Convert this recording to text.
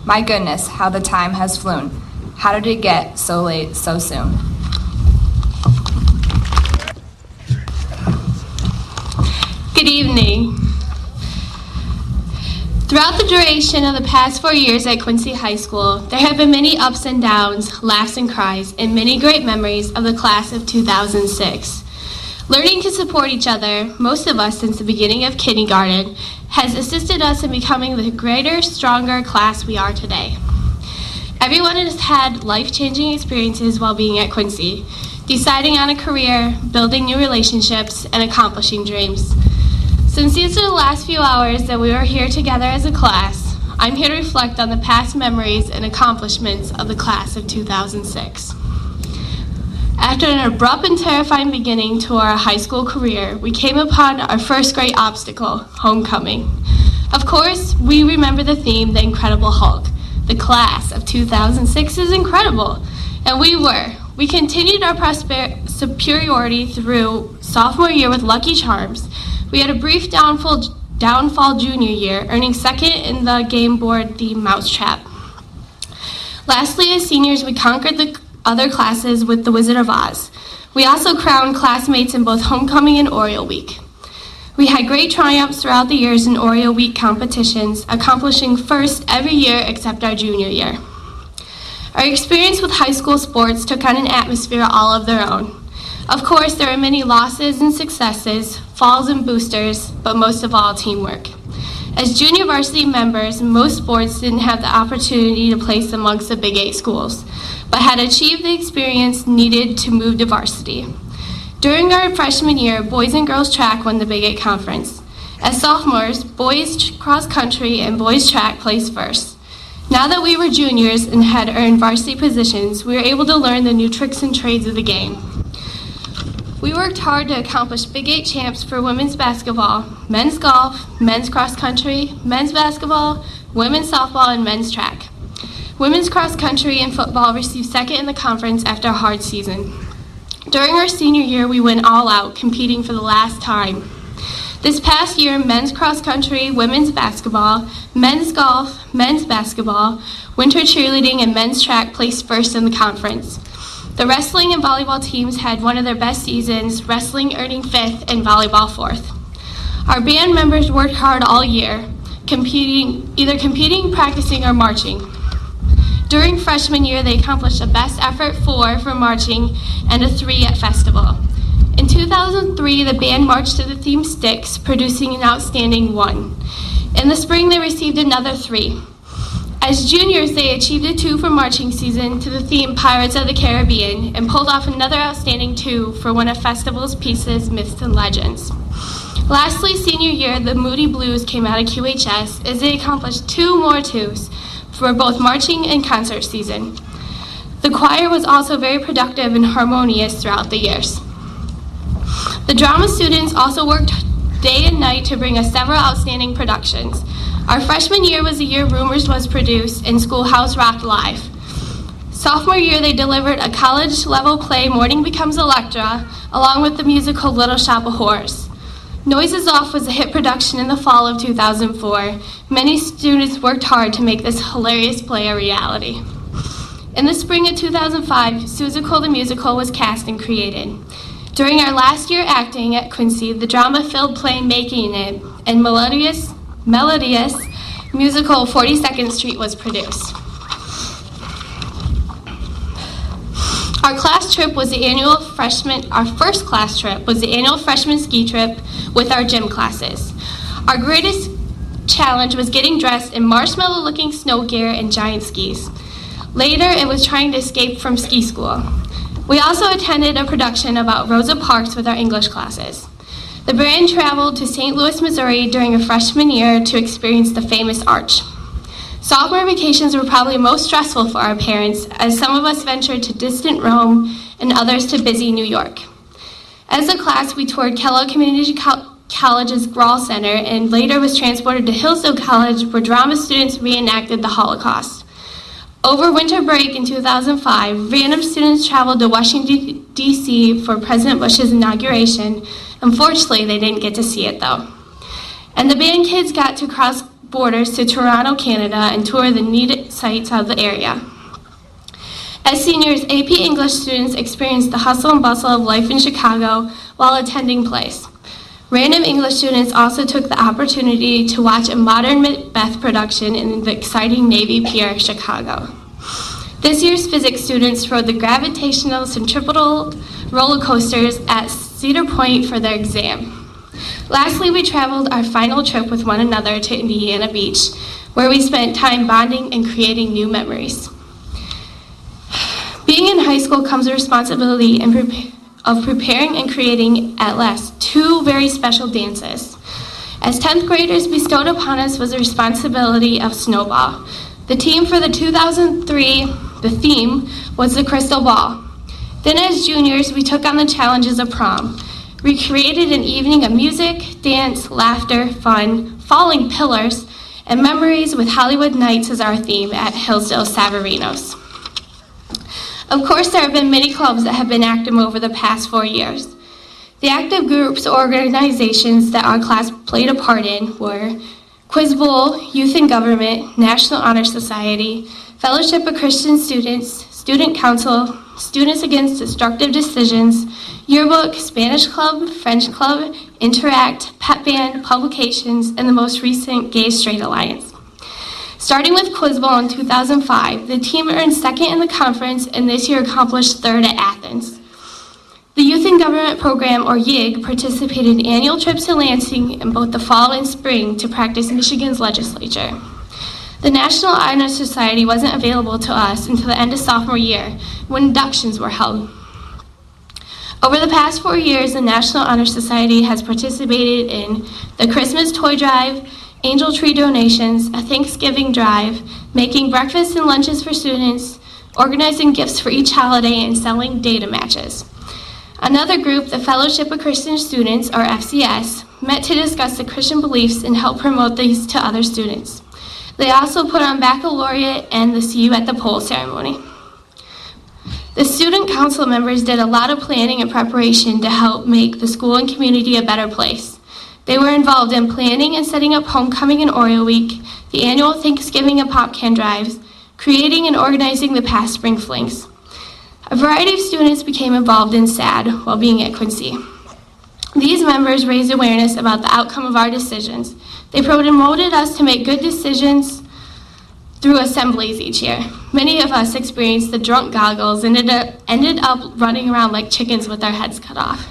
My goodness, how the time has flown. How did it get so late so soon? Good evening. Throughout the duration of the past 4 years at Quincy High School, there have been many ups and downs, laughs and cries, and many great memories of the class of 2006. Learning to support each other, most of us since the beginning of kindergarten, has assisted us in becoming the greater, stronger class we are today. Everyone has had life-changing experiences while being at Quincy, deciding on a career, building new relationships, and accomplishing dreams. Since these are the last few hours that we are here together as a class, I'm here to reflect on the past memories and accomplishments of the class of 2006. After an abrupt and terrifying beginning to our high school career, we came upon our first great obstacle, homecoming. Of course, we remember the theme, The Incredible Hulk. The class of 2006 is incredible, and we were. We continued our superiority through sophomore year with Lucky Charms. We had a brief downfall junior year, earning second in the game board, the Mousetrap. Lastly, as seniors, we conquered the other classes with the Wizard of Oz. We also crowned classmates in both homecoming and Oreo Week. We had great triumphs throughout the years in Oreo Week competitions, accomplishing first every year except our junior year. Our experience with high school sports took on an atmosphere all of their own. Of course, there were many losses and successes, falls and boosters, but most of all, teamwork. As junior varsity members, most sports didn't have the opportunity to place amongst the Big 8 schools, but had achieved the experience needed to move to varsity. During our freshman year, boys and girls track won the Big 8 conference. As sophomores, boys cross country and boys track placed first. Now that we were juniors and had earned varsity positions, we were able to learn the new tricks and trades of the game. We worked hard to accomplish Big 8 champs for women's basketball, men's golf, men's cross country, men's basketball, women's softball, and men's track. Women's cross country and football received second in the conference after a hard season. During our senior year, we went all out, competing for the last time. This past year, men's cross country, women's basketball, men's golf, men's basketball, winter cheerleading, and men's track placed first in the conference. The wrestling and volleyball teams had one of their best seasons, wrestling earning 5th and volleyball 4th. Our band members worked hard all year, either competing, practicing, or marching. During freshman year, they accomplished a best effort 4 for marching and a 3 at festival. In 2003, the band marched to the theme Sticks, producing an outstanding 1. In the spring, they received another 3. As juniors, they achieved a 2 for marching season to the theme Pirates of the Caribbean and pulled off another outstanding 2 for one of festival's pieces, Myths and Legends. Lastly, senior year, the Moody Blues came out of QHS as they accomplished 2 more 2s for both marching and concert season. The choir was also very productive and harmonious throughout the years. The drama students also worked day and night to bring us several outstanding productions. Our freshman year was the year Rumors was produced and Schoolhouse Rocked Live. Sophomore year, they delivered a college-level play, Morning Becomes Electra, along with the musical Little Shop of Horrors. Noises Off was a hit production in the fall of 2004. Many students worked hard to make this hilarious play a reality. In the spring of 2005, Susical the Musical was cast and created. During our last year acting at Quincy, the drama-filled play Making It and melodious musical 42nd Street was produced. Our class trip was our first class trip was the annual freshman ski trip with our gym classes. Our greatest challenge was getting dressed in marshmallow-looking snow gear and giant skis. Later, it was trying to escape from ski school. We also attended a production about Rosa Parks with our English classes. The band traveled to St. Louis, Missouri during a freshman year to experience the famous arch. Sophomore vacations were probably most stressful for our parents, as some of us ventured to distant Rome and others to busy New York. As a class, we toured Kellogg Community College's Grawl Center and later was transported to Hillsdale College, where drama students reenacted the Holocaust. Over winter break in 2005, random students traveled to Washington, D.C. for President Bush's inauguration. Unfortunately, they didn't get to see it though. And the band kids got to cross borders to Toronto, Canada, and tour the neat sights of the area. As seniors, AP English students experienced the hustle and bustle of life in Chicago while attending plays. Random English students also took the opportunity to watch a modern Macbeth production in the exciting Navy Pier, Chicago. This year's physics students rode the gravitational centripetal roller coasters at Cedar Point for their exam. Lastly, we traveled our final trip with one another to Indiana Beach, where we spent time bonding and creating new memories. Being in high school comes a responsibility of preparing and creating at last 2 very special dances. As 10th graders, bestowed upon us was the responsibility of Snowball. The theme was the crystal ball. Then as juniors, we took on the challenges of prom. We created an evening of music, dance, laughter, fun, falling pillars, and memories with Hollywood Nights as our theme at Hillsdale Savarinos. Of course, there have been many clubs that have been active over the past 4 years. The active groups or organizations that our class played a part in were Quiz Bowl, Youth in Government, National Honor Society, Fellowship of Christian Students, Student Council, Students Against Destructive Decisions, Yearbook, Spanish Club, French Club, Interact, Pep Band, Publications, and the most recent Gay Straight Alliance. Starting with Quiz Bowl in 2005, the team earned 2nd in the conference and this year accomplished 3rd at Athens. The Youth in Government program, or YIG, participated in annual trips to Lansing in both the fall and spring to practice Michigan's legislature. The National Honor Society wasn't available to us until the end of sophomore year, when inductions were held. Over the past 4 years, the National Honor Society has participated in the Christmas Toy Drive, Angel Tree donations, a Thanksgiving drive, making breakfasts and lunches for students, organizing gifts for each holiday, and selling data matches. Another group, the Fellowship of Christian Students, or FCS, met to discuss the Christian beliefs and help promote these to other students. They also put on baccalaureate and the See You at the Pole ceremony. The student council members did a lot of planning and preparation to help make the school and community a better place. They were involved in planning and setting up homecoming and Oreo Week, the annual Thanksgiving and pop can drives, creating and organizing the past spring flings. A variety of students became involved in SAD while being at Quincy. These members raised awareness about the outcome of our decisions. They promoted us to make good decisions through assemblies each year. Many of us experienced the drunk goggles and ended up running around like chickens with our heads cut off.